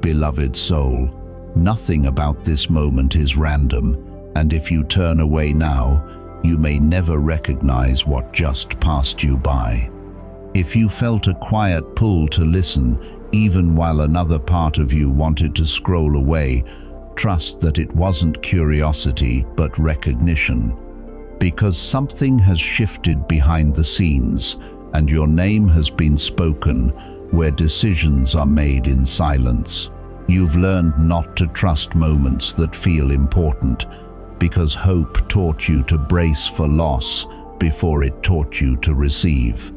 beloved soul, nothing about this moment is random, and if you turn away now, you may never recognize what just passed you by. If you felt a quiet pull to listen, even while another part of you wanted to scroll away, trust that it wasn't curiosity but recognition. Because something has shifted behind the scenes, and your name has been spoken where decisions are made in silence. You've learned not to trust moments that feel important, because hope taught you to brace for loss before it taught you to receive.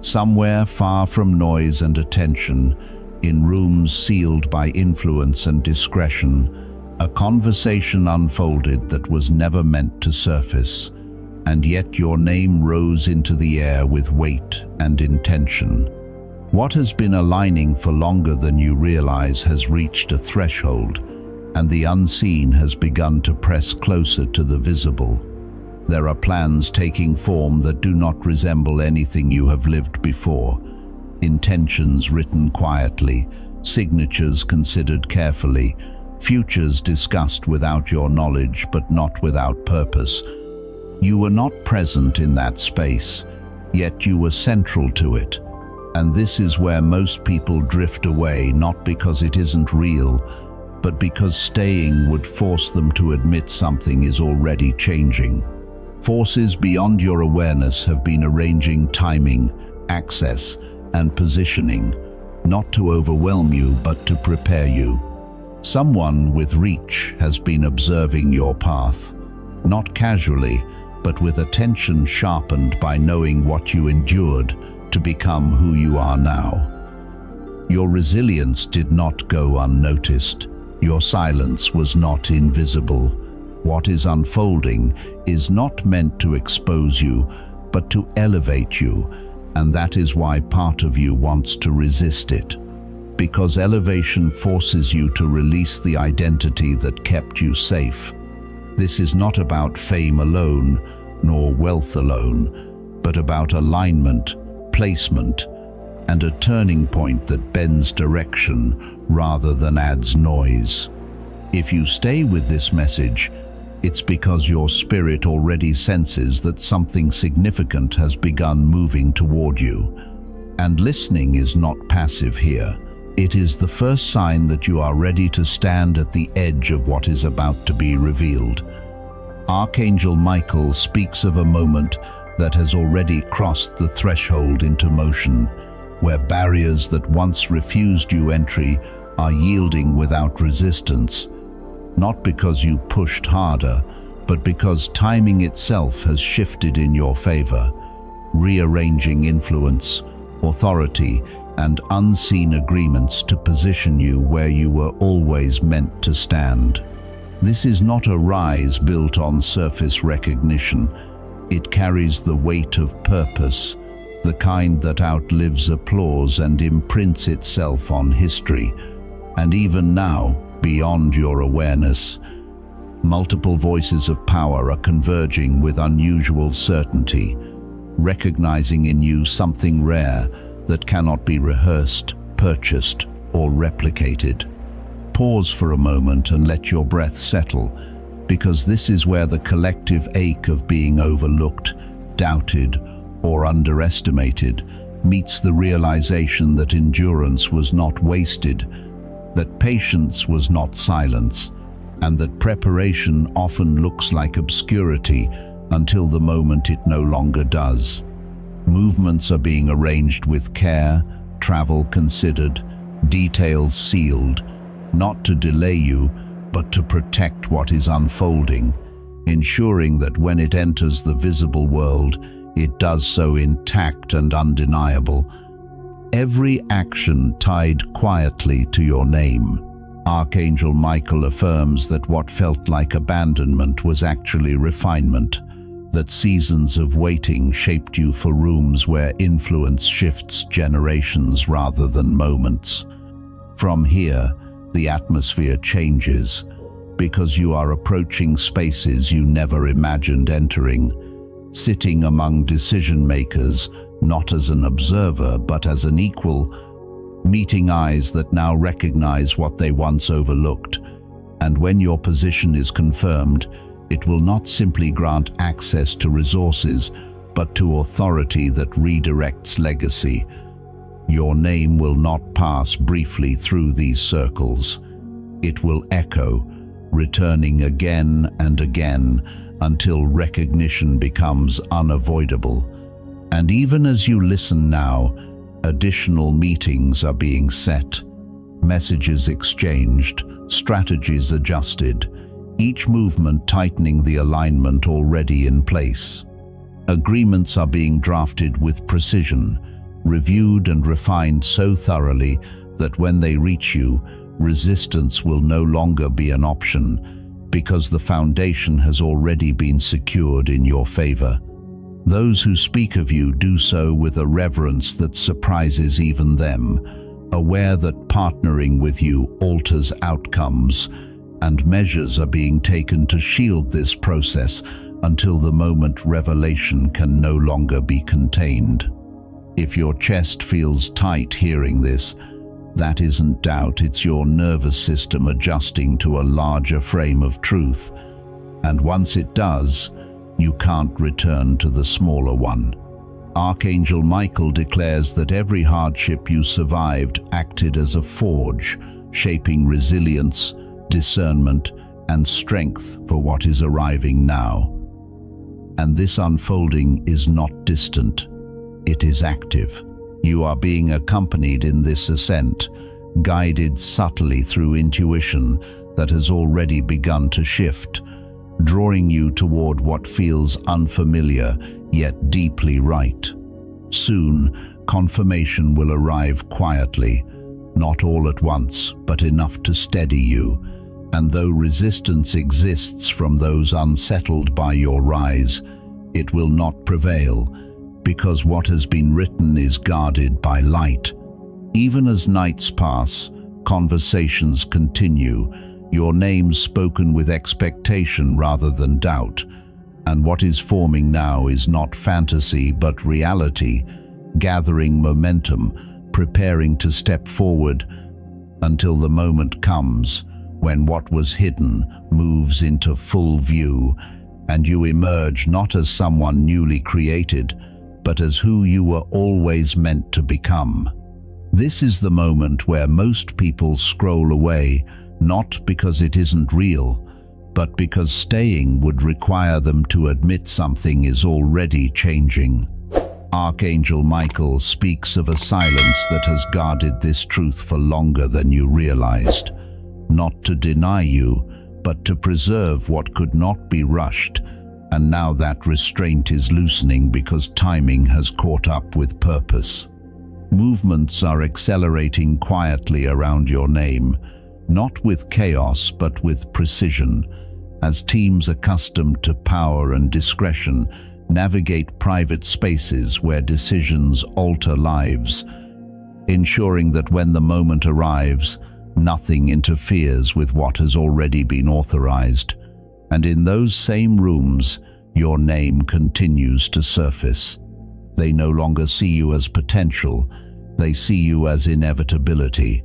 Somewhere far from noise and attention, in rooms sealed by influence and discretion, a conversation unfolded that was never meant to surface, and yet your name rose into the air with weight and intention. What has been aligning for longer than you realize has reached a threshold, and the unseen has begun to press closer to the visible. There are plans taking form that do not resemble anything you have lived before. Intentions written quietly, signatures considered carefully, futures discussed without your knowledge but not without purpose. You were not present in that space, yet you were central to it. And this is where most people drift away, not because it isn't real, but because staying would force them to admit something is already changing. Forces beyond your awareness have been arranging timing, access, and positioning, not to overwhelm you but to prepare you. Someone with reach has been observing your path, not casually, but with attention sharpened by knowing what you endured to become who you are now. Your resilience did not go unnoticed. Your silence was not invisible. What is unfolding is not meant to expose you, but to elevate you, and that is why part of you wants to resist it. Because elevation forces you to release the identity that kept you safe. This is not about fame alone, nor wealth alone, but about alignment, placement, and a turning point that bends direction rather than adds noise. If you stay with this message, it's because your spirit already senses that something significant has begun moving toward you. And listening is not passive here. It is the first sign that you are ready to stand at the edge of what is about to be revealed. Archangel Michael speaks of a moment that has already crossed the threshold into motion, where barriers that once refused you entry are yielding without resistance, not because you pushed harder, but because timing itself has shifted in your favor, rearranging influence, authority, and unseen agreements to position you where you were always meant to stand. This is not a rise built on surface recognition. It carries the weight of purpose, the kind that outlives applause and imprints itself on history. And even now, beyond your awareness, multiple voices of power are converging with unusual certainty, recognizing in you something rare that cannot be rehearsed, purchased, or replicated. Pause for a moment and let your breath settle, because this is where the collective ache of being overlooked, doubted, or underestimated meets the realization that endurance was not wasted, that patience was not silence, and that preparation often looks like obscurity until the moment it no longer does. Movements are being arranged with care, travel considered, details sealed, not to delay you, but to protect what is unfolding, ensuring that when it enters the visible world, it does so intact and undeniable. Every action tied quietly to your name. Archangel Michael affirms that what felt like abandonment was actually refinement, that seasons of waiting shaped you for rooms where influence shifts generations rather than moments. From here, the atmosphere changes, because you are approaching spaces you never imagined entering, sitting among decision makers, not as an observer but as an equal, meeting eyes that now recognize what they once overlooked. And when your position is confirmed, it will not simply grant access to resources, but to authority that redirects legacy. Your name will not pass briefly through these circles. It will echo, returning again and again until recognition becomes unavoidable. And even as you listen now, additional meetings are being set, messages exchanged, strategies adjusted, each movement tightening the alignment already in place. Agreements are being drafted with precision, reviewed and refined so thoroughly that when they reach you, resistance will no longer be an option, because the foundation has already been secured in your favor. Those who speak of you do so with a reverence that surprises even them, aware that partnering with you alters outcomes, and measures are being taken to shield this process until the moment revelation can no longer be contained. If your chest feels tight hearing this, that isn't doubt, it's your nervous system adjusting to a larger frame of truth. And once it does, you can't return to the smaller one. Archangel Michael declares that every hardship you survived acted as a forge, shaping resilience, discernment, and strength for what is arriving now. And this unfolding is not distant, it is active. You are being accompanied in this ascent, guided subtly through intuition that has already begun to shift, drawing you toward what feels unfamiliar yet deeply right. Soon, confirmation will arrive quietly, not all at once, but enough to steady you. And though resistance exists from those unsettled by your rise, it will not prevail, because what has been written is guarded by light. Even as nights pass, conversations continue, your name spoken with expectation rather than doubt. And what is forming now is not fantasy but reality, gathering momentum, preparing to step forward until the moment comes when what was hidden moves into full view, and you emerge not as someone newly created, but as who you were always meant to become. This is the moment where most people scroll away, not because it isn't real, but because staying would require them to admit something is already changing. Archangel Michael speaks of a silence that has guarded this truth for longer than you realized, not to deny you, but to preserve what could not be rushed. And now that restraint is loosening because timing has caught up with purpose. Movements are accelerating quietly around your name, not with chaos but with precision, as teams accustomed to power and discretion navigate private spaces where decisions alter lives, ensuring that when the moment arrives, nothing interferes with what has already been authorized. And in those same rooms, your name continues to surface. They no longer see you as potential, they see you as inevitability.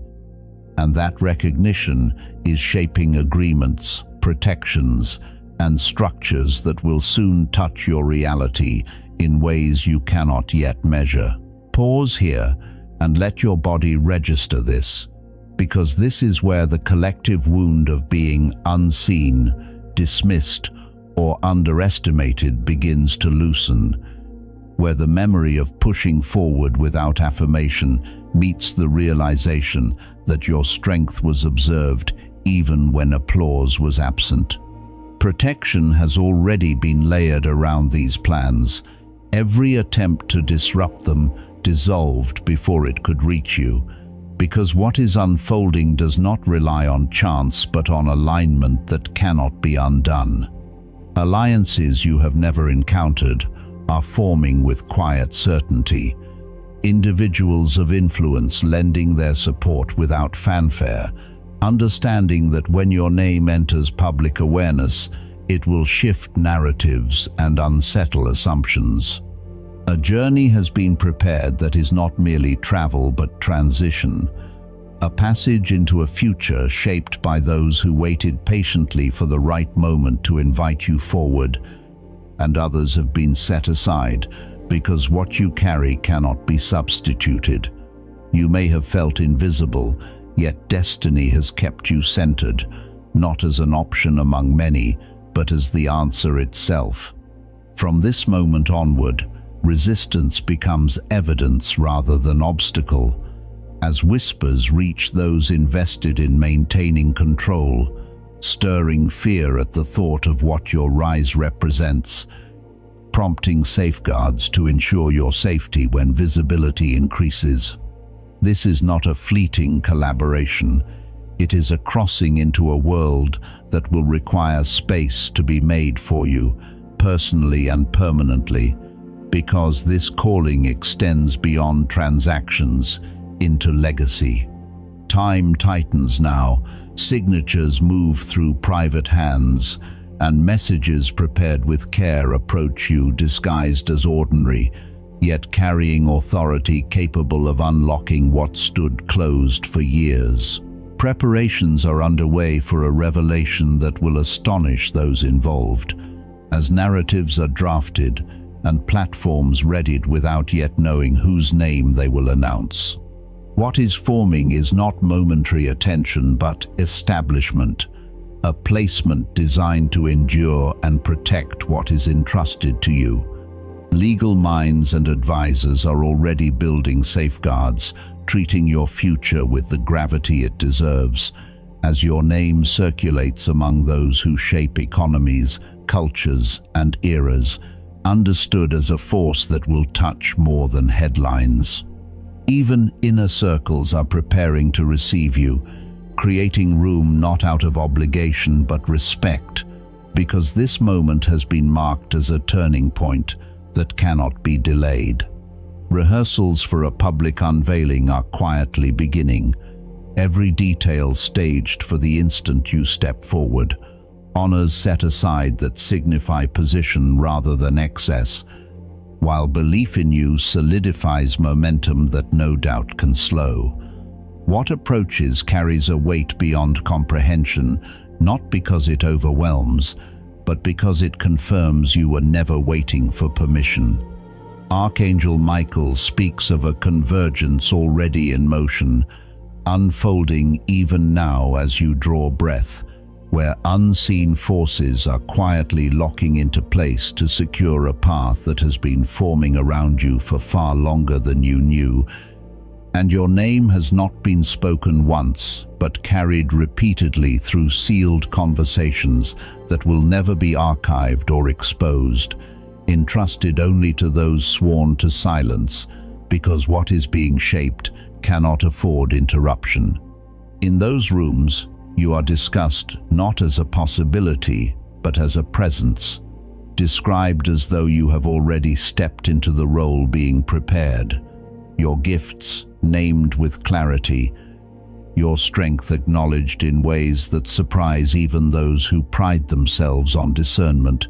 And that recognition is shaping agreements, protections, and structures that will soon touch your reality in ways you cannot yet measure. Pause here and let your body register this, because this is where the collective wound of being unseen, dismissed, or underestimated begins to loosen, where the memory of pushing forward without affirmation meets the realization that your strength was observed even when applause was absent. Protection has already been layered around these plans, every attempt to disrupt them dissolved before it could reach you, because what is unfolding does not rely on chance but on alignment that cannot be undone. Alliances you have never encountered are forming with quiet certainty, individuals of influence lending their support without fanfare, understanding that when your name enters public awareness, it will shift narratives and unsettle assumptions. A journey has been prepared that is not merely travel but transition, a passage into a future shaped by those who waited patiently for the right moment to invite you forward, and others have been set aside because what you carry cannot be substituted. You may have felt invisible, yet destiny has kept you centered, not as an option among many, but as the answer itself. From this moment onward, resistance becomes evidence rather than obstacle, as whispers reach those invested in maintaining control, stirring fear at the thought of what your rise represents, prompting safeguards to ensure your safety when visibility increases. This is not a fleeting collaboration. It is a crossing into a world that will require space to be made for you, personally and permanently, because this calling extends beyond transactions into legacy. Time tightens now, signatures move through private hands, and messages prepared with care approach you disguised as ordinary, yet carrying authority capable of unlocking what stood closed for years. Preparations are underway for a revelation that will astonish those involved, as narratives are drafted and platforms readied without yet knowing whose name they will announce. What is forming is not momentary attention but establishment, a placement designed to endure and protect what is entrusted to you. Legal minds and advisors are already building safeguards, treating your future with the gravity it deserves, as your name circulates among those who shape economies, cultures, and eras, understood as a force that will touch more than headlines. Even inner circles are preparing to receive you, creating room not out of obligation but respect, because this moment has been marked as a turning point that cannot be delayed. Rehearsals for a public unveiling are quietly beginning, every detail staged for the instant you step forward, honors set aside that signify position rather than excess, while belief in you solidifies momentum that no doubt can slow. What approaches carries a weight beyond comprehension, not because it overwhelms, but because it confirms you were never waiting for permission. Archangel Michael speaks of a convergence already in motion, unfolding even now as you draw breath, where unseen forces are quietly locking into place to secure a path that has been forming around you for far longer than you knew. And your name has not been spoken once, but carried repeatedly through sealed conversations that will never be archived or exposed, entrusted only to those sworn to silence, because what is being shaped cannot afford interruption. In those rooms, you are discussed not as a possibility, but as a presence, described as though you have already stepped into the role being prepared, your gifts named with clarity, your strength acknowledged in ways that surprise even those who pride themselves on discernment,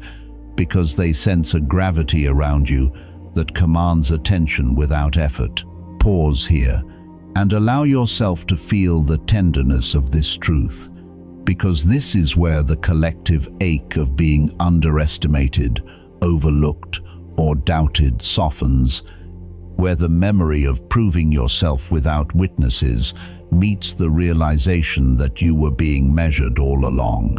because they sense a gravity around you that commands attention without effort. Pause here and allow yourself to feel the tenderness of this truth, because this is where the collective ache of being underestimated, overlooked, or doubted softens, where the memory of proving yourself without witnesses meets the realization that you were being measured all along.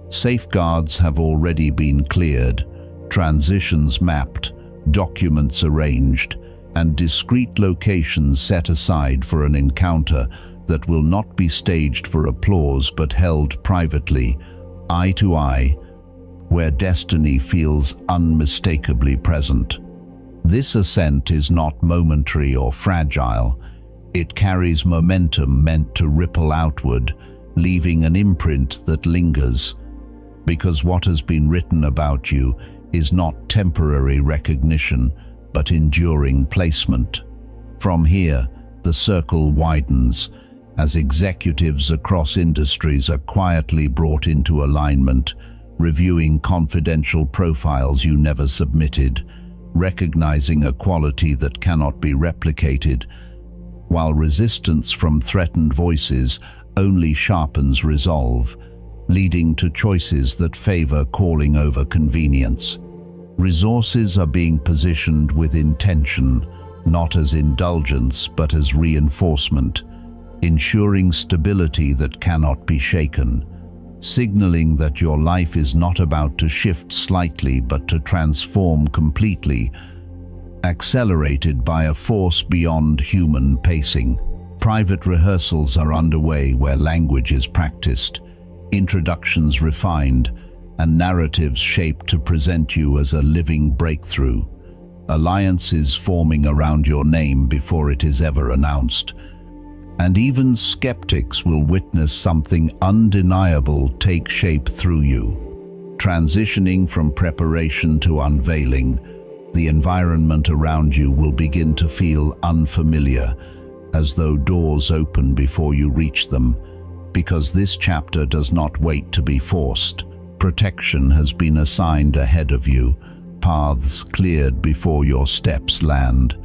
Safeguards have already been cleared, transitions mapped, documents arranged, and discrete locations set aside for an encounter that will not be staged for applause but held privately, eye to eye, where destiny feels unmistakably present. This ascent is not momentary or fragile. It carries momentum meant to ripple outward, leaving an imprint that lingers, because what has been written about you is not temporary recognition, but enduring placement. From here, the circle widens, as executives across industries are quietly brought into alignment, reviewing confidential profiles you never submitted, recognizing a quality that cannot be replicated, while resistance from threatened voices only sharpens resolve, leading to choices that favor calling over convenience. Resources are being positioned with intention, not as indulgence but as reinforcement, ensuring stability that cannot be shaken, signaling that your life is not about to shift slightly but to transform completely, accelerated by a force beyond human pacing. Private rehearsals are underway where language is practiced, introductions refined, and narratives shaped to present you as a living breakthrough. Alliances forming around your name before it is ever announced. And even skeptics will witness something undeniable take shape through you. Transitioning from preparation to unveiling, the environment around you will begin to feel unfamiliar, as though doors open before you reach them, because this chapter does not wait to be forced. Protection has been assigned ahead of you, paths cleared before your steps land,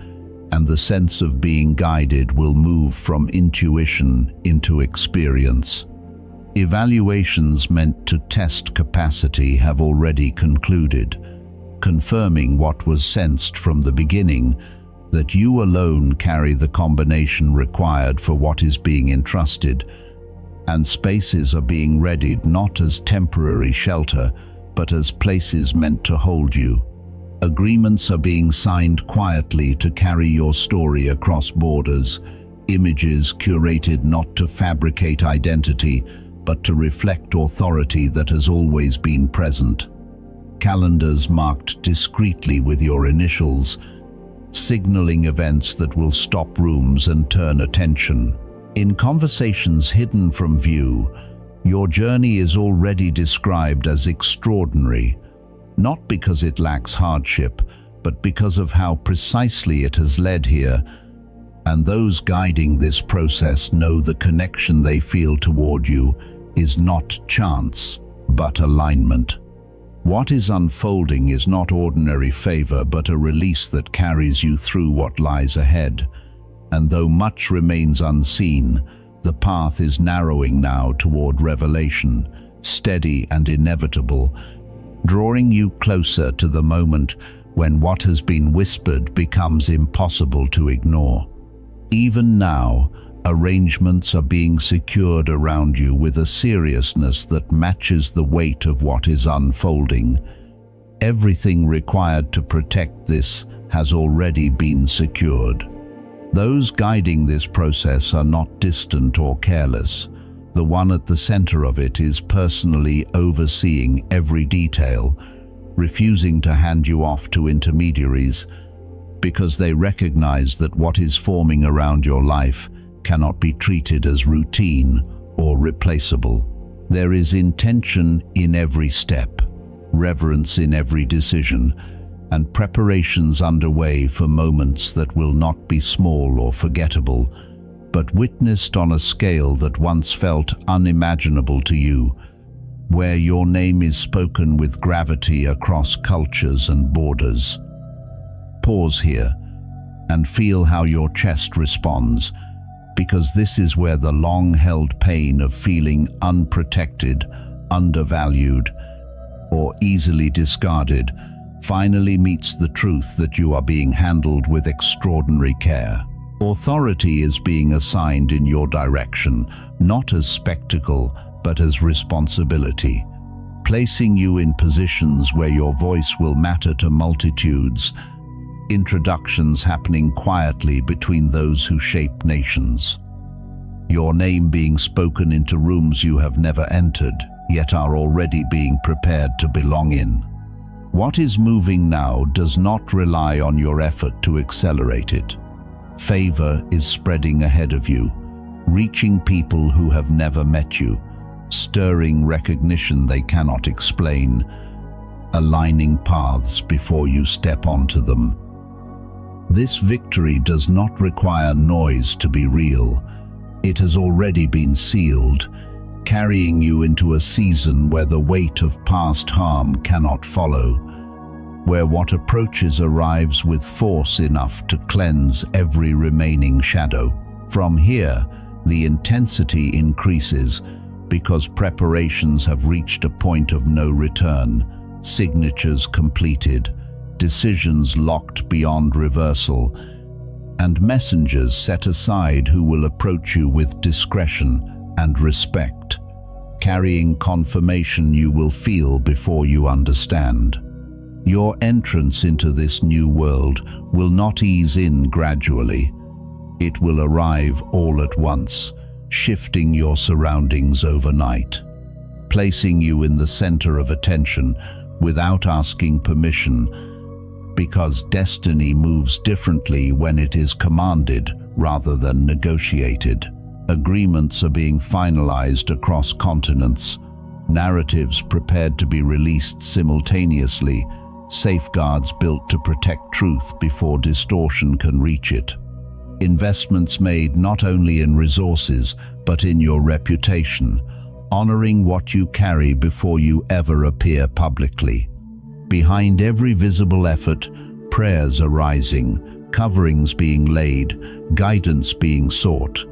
and the sense of being guided will move from intuition into experience. Evaluations meant to test capacity have already concluded, confirming what was sensed from the beginning, that you alone carry the combination required for what is being entrusted, and spaces are being readied not as temporary shelter, but as places meant to hold you. Agreements are being signed quietly to carry your story across borders, images curated not to fabricate identity, but to reflect authority that has always been present. Calendars marked discreetly with your initials, signaling events that will stop rooms and turn attention. In conversations hidden from view, your journey is already described as extraordinary, not because it lacks hardship, but because of how precisely it has led here, and those guiding this process know the connection they feel toward you is not chance, but alignment. What is unfolding is not ordinary favor, but a release that carries you through what lies ahead. And though much remains unseen, the path is narrowing now toward revelation, steady and inevitable, drawing you closer to the moment when what has been whispered becomes impossible to ignore. Even now, arrangements are being secured around you with a seriousness that matches the weight of what is unfolding. Everything required to protect this has already been secured. Those guiding this process are not distant or careless. The one at the center of it is personally overseeing every detail, refusing to hand you off to intermediaries, because they recognize that what is forming around your life cannot be treated as routine or replaceable. There is intention in every step, reverence in every decision, and preparations underway for moments that will not be small or forgettable, but witnessed on a scale that once felt unimaginable to you, where your name is spoken with gravity across cultures and borders. Pause here and feel how your chest responds, because this is where the long-held pain of feeling unprotected, undervalued, or easily discarded finally meets the truth that you are being handled with extraordinary care. Authority is being assigned in your direction, not as spectacle, but as responsibility, placing you in positions where your voice will matter to multitudes, introductions happening quietly between those who shape nations. Your name being spoken into rooms you have never entered, yet are already being prepared to belong in. What is moving now does not rely on your effort to accelerate it. Favor is spreading ahead of you, reaching people who have never met you, stirring recognition they cannot explain, aligning paths before you step onto them. This victory does not require noise to be real. It has already been sealed, carrying you into a season where the weight of past harm cannot follow. where what approaches arrives with force enough to cleanse every remaining shadow. From here, the intensity increases because preparations have reached a point of no return, signatures completed, decisions locked beyond reversal, and messengers set aside who will approach you with discretion and respect, carrying confirmation you will feel before you understand. Your entrance into this new world will not ease in gradually. It will arrive all at once, shifting your surroundings overnight, placing you in the center of attention without asking permission, because destiny moves differently when it is commanded rather than negotiated. Agreements are being finalized across continents, narratives prepared to be released simultaneously, safeguards built to protect truth before distortion can reach it. Investments made not only in resources, but in your reputation, honoring what you carry before you ever appear publicly. Behind every visible effort, prayers are rising, coverings being laid, guidance being sought,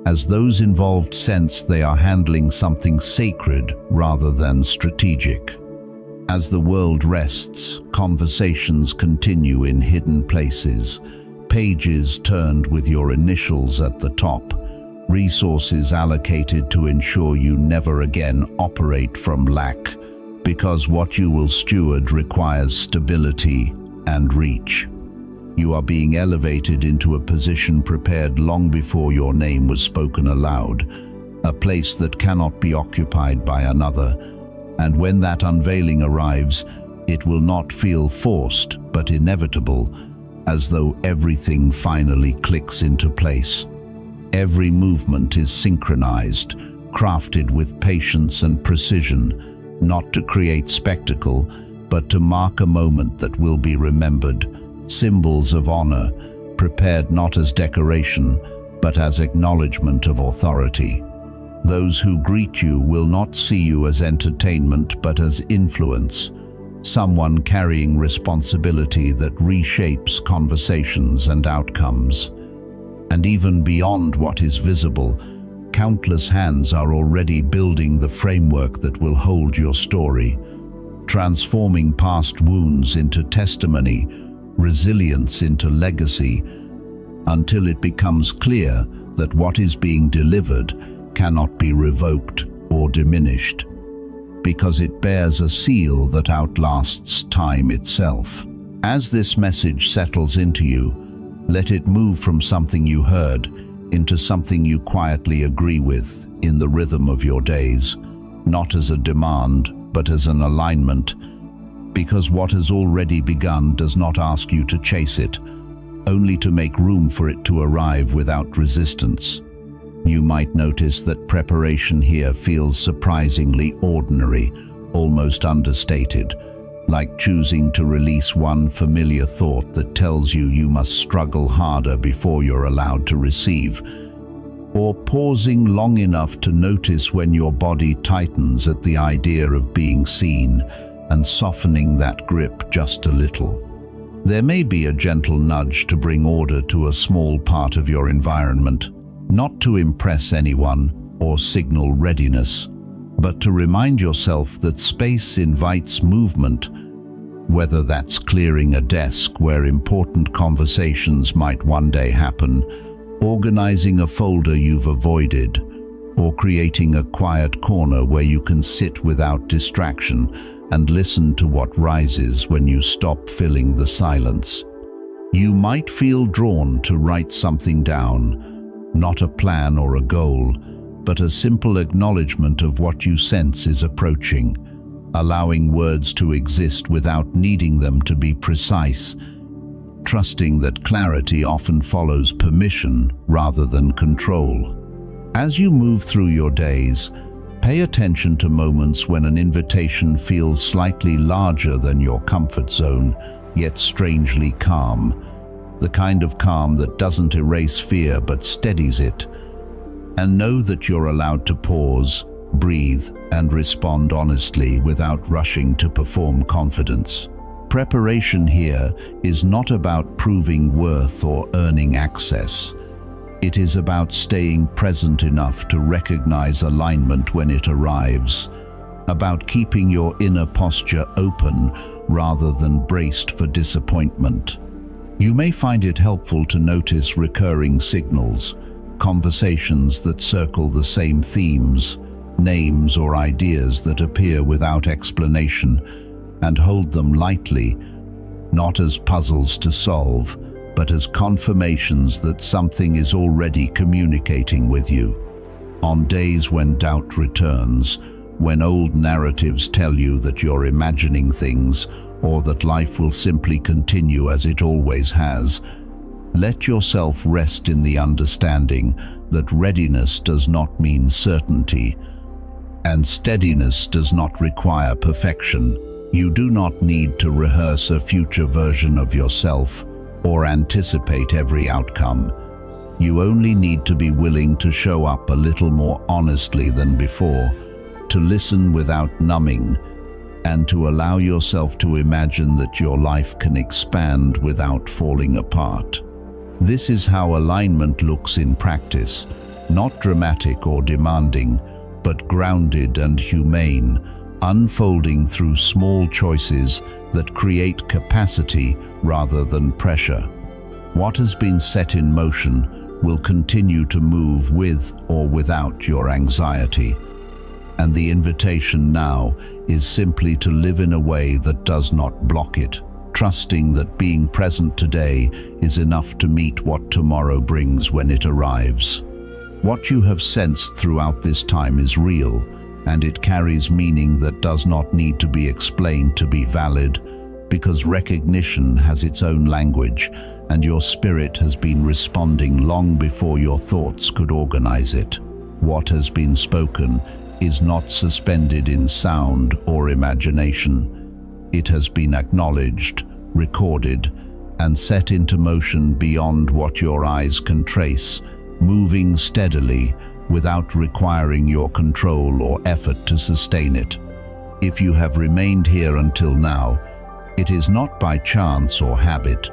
as those involved sense they are handling something sacred rather than strategic. As the world rests, conversations continue in hidden places, pages turned with your initials at the top, resources allocated to ensure you never again operate from lack, because what you will steward requires stability and reach. You are being elevated into a position prepared long before your name was spoken aloud, a place that cannot be occupied by another, and when that unveiling arrives, it will not feel forced but inevitable, as though everything finally clicks into place. Every movement is synchronized, crafted with patience and precision, not to create spectacle, but to mark a moment that will be remembered, symbols of honor, prepared not as decoration, but as acknowledgement of authority. Those who greet you will not see you as entertainment, but as influence, someone carrying responsibility that reshapes conversations and outcomes. And even beyond what is visible, countless hands are already building the framework that will hold your story, transforming past wounds into testimony, resilience into legacy, until it becomes clear that what is being delivered cannot be revoked or diminished, because it bears a seal that outlasts time itself. As this message settles into you, let it move from something you heard into something you quietly agree with in the rhythm of your days, not as a demand, but as an alignment, because what has already begun does not ask you to chase it, only to make room for it to arrive without resistance. You might notice that preparation here feels surprisingly ordinary, almost understated, like choosing to release one familiar thought that tells you you must struggle harder before you're allowed to receive, or pausing long enough to notice when your body tightens at the idea of being seen and softening that grip just a little. There may be a gentle nudge to bring order to a small part of your environment, not to impress anyone or signal readiness, but to remind yourself that space invites movement, whether that's clearing a desk where important conversations might one day happen, organizing a folder you've avoided, or creating a quiet corner where you can sit without distraction and listen to what rises when you stop filling the silence. You might feel drawn to write something down, not a plan or a goal, but a simple acknowledgement of what you sense is approaching, allowing words to exist without needing them to be precise, trusting that clarity often follows permission rather than control. As you move through your days, pay attention to moments when an invitation feels slightly larger than your comfort zone, yet strangely calm, the kind of calm that doesn't erase fear but steadies it. And know that you're allowed to pause, breathe, and respond honestly without rushing to perform confidence. Preparation here is not about proving worth or earning access. It is about staying present enough to recognize alignment when it arrives, about keeping your inner posture open rather than braced for disappointment. You may find it helpful to notice recurring signals, conversations that circle the same themes, names or ideas that appear without explanation, and hold them lightly, not as puzzles to solve, but as confirmations that something is already communicating with you. On days when doubt returns, when old narratives tell you that you're imagining things or that life will simply continue as it always has, let yourself rest in the understanding that readiness does not mean certainty, and steadiness does not require perfection. You do not need to rehearse a future version of yourself or anticipate every outcome. You only need to be willing to show up a little more honestly than before, to listen without numbing, and to allow yourself to imagine that your life can expand without falling apart. This is how alignment looks in practice, not dramatic or demanding, but grounded and humane, unfolding through small choices that create capacity rather than pressure. What has been set in motion will continue to move with or without your anxiety. And the invitation now is simply to live in a way that does not block it, trusting that being present today is enough to meet what tomorrow brings when it arrives. What you have sensed throughout this time is real, and it carries meaning that does not need to be explained to be valid, because recognition has its own language, and your spirit has been responding long before your thoughts could organize it. What has been spoken is not suspended in sound or imagination. It has been acknowledged, recorded, and set into motion beyond what your eyes can trace, moving steadily without requiring your control or effort to sustain it. If you have remained here until now, it is not by chance or habit,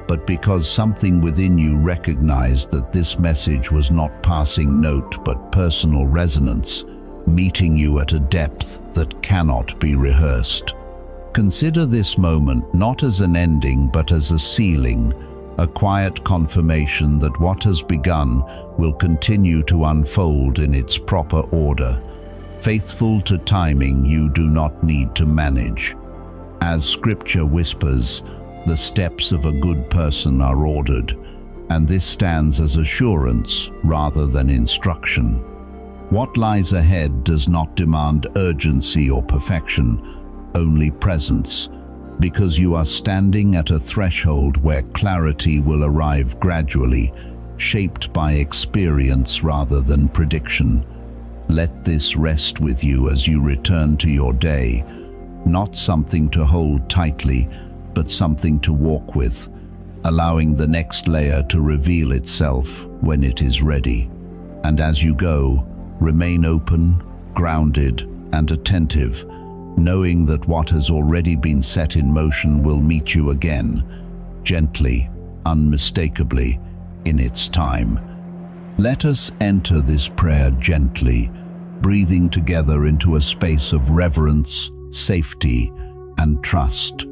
but because something within you recognized that this message was not passing note but personal resonance, meeting you at a depth that cannot be rehearsed. Consider this moment not as an ending but as a sealing, a quiet confirmation that what has begun will continue to unfold in its proper order. Faithful to timing you do not need to manage. As Scripture whispers, the steps of a good person are ordered, and this stands as assurance rather than instruction. What lies ahead does not demand urgency or perfection, only presence, because you are standing at a threshold where clarity will arrive gradually, shaped by experience rather than prediction. Let this rest with you as you return to your day, not something to hold tightly, but something to walk with, allowing the next layer to reveal itself when it is ready. And as you go, remain open, grounded, and attentive, knowing that what has already been set in motion will meet you again, gently, unmistakably, in its time. Let us enter this prayer gently, breathing together into a space of reverence, safety, and trust.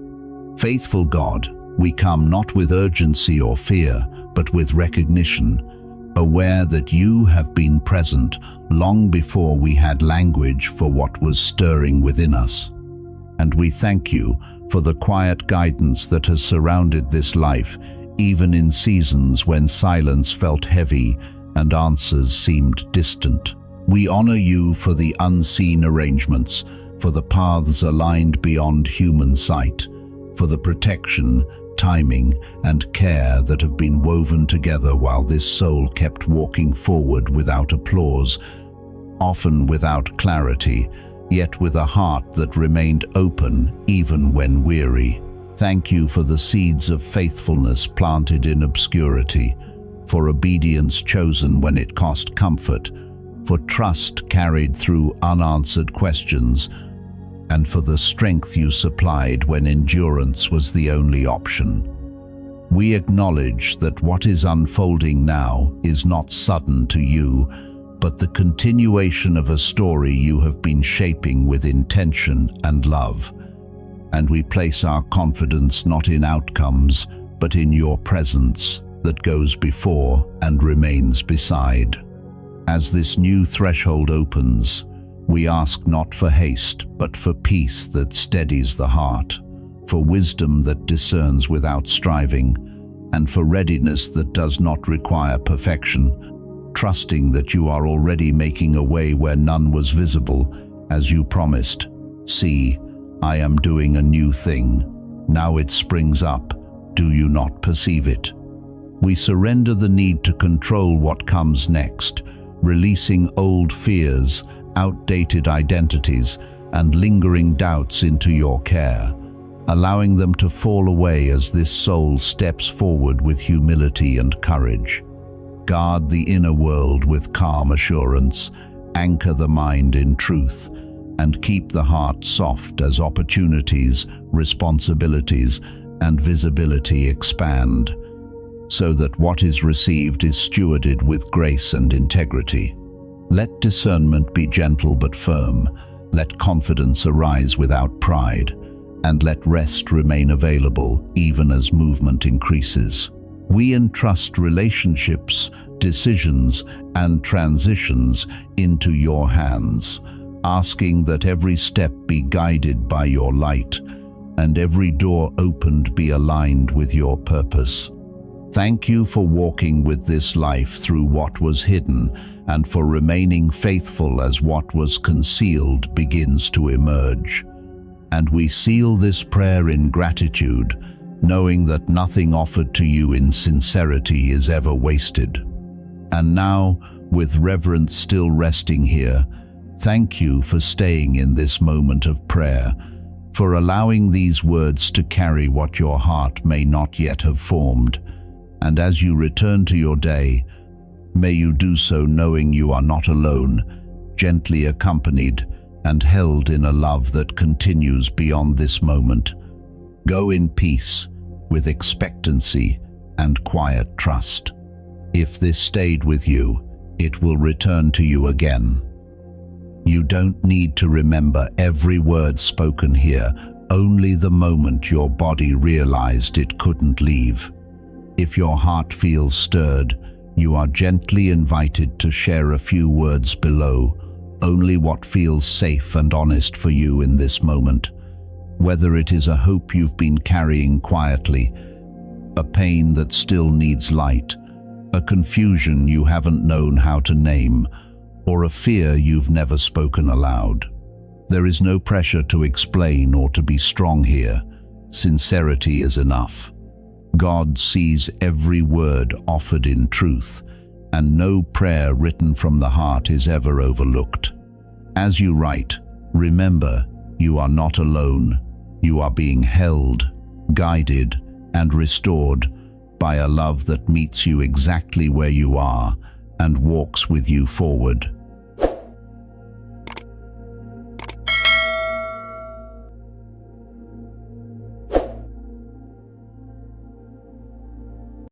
Faithful God, we come not with urgency or fear, but with recognition, aware that you have been present long before we had language for what was stirring within us. And we thank you for the quiet guidance that has surrounded this life, even in seasons when silence felt heavy and answers seemed distant. We honor you for the unseen arrangements, for the paths aligned beyond human sight, for the protection, timing, and care that have been woven together while this soul kept walking forward without applause, often without clarity, yet with a heart that remained open even when weary. Thank you for the seeds of faithfulness planted in obscurity, for obedience chosen when it cost comfort, for trust carried through unanswered questions, and for the strength you supplied when endurance was the only option. We acknowledge that what is unfolding now is not sudden to you, but the continuation of a story you have been shaping with intention and love. And we place our confidence not in outcomes, but in your presence that goes before and remains beside. As this new threshold opens, we ask not for haste, but for peace that steadies the heart, for wisdom that discerns without striving, and for readiness that does not require perfection, trusting that you are already making a way where none was visible, as you promised. See, I am doing a new thing. Now it springs up. Do you not perceive it? We surrender the need to control what comes next, releasing old fears, outdated identities, and lingering doubts into your care, allowing them to fall away as this soul steps forward with humility and courage. Guard the inner world with calm assurance, anchor the mind in truth, and keep the heart soft as opportunities, responsibilities, and visibility expand, so that what is received is stewarded with grace and integrity. Let discernment be gentle but firm, let confidence arise without pride, and let rest remain available even as movement increases. We entrust relationships, decisions, and transitions into your hands, asking that every step be guided by your light, and every door opened be aligned with your purpose. Thank you for walking with this life through what was hidden, and for remaining faithful as what was concealed begins to emerge. And we seal this prayer in gratitude, knowing that nothing offered to you in sincerity is ever wasted. And now, with reverence still resting here, thank you for staying in this moment of prayer, for allowing these words to carry what your heart may not yet have formed. And as you return to your day, may you do so knowing you are not alone, gently accompanied and held in a love that continues beyond this moment. Go in peace, with expectancy and quiet trust. If this stayed with you, it will return to you again. You don't need to remember every word spoken here, only the moment your body realized it couldn't leave. If your heart feels stirred, you are gently invited to share a few words below, only what feels safe and honest for you in this moment. Whether it is a hope you've been carrying quietly, a pain that still needs light, a confusion you haven't known how to name, or a fear you've never spoken aloud. There is no pressure to explain or to be strong here. Sincerity is enough. God sees every word offered in truth, and no prayer written from the heart is ever overlooked. As you write, remember, you are not alone. You are being held, guided, and restored by a love that meets you exactly where you are and walks with you forward.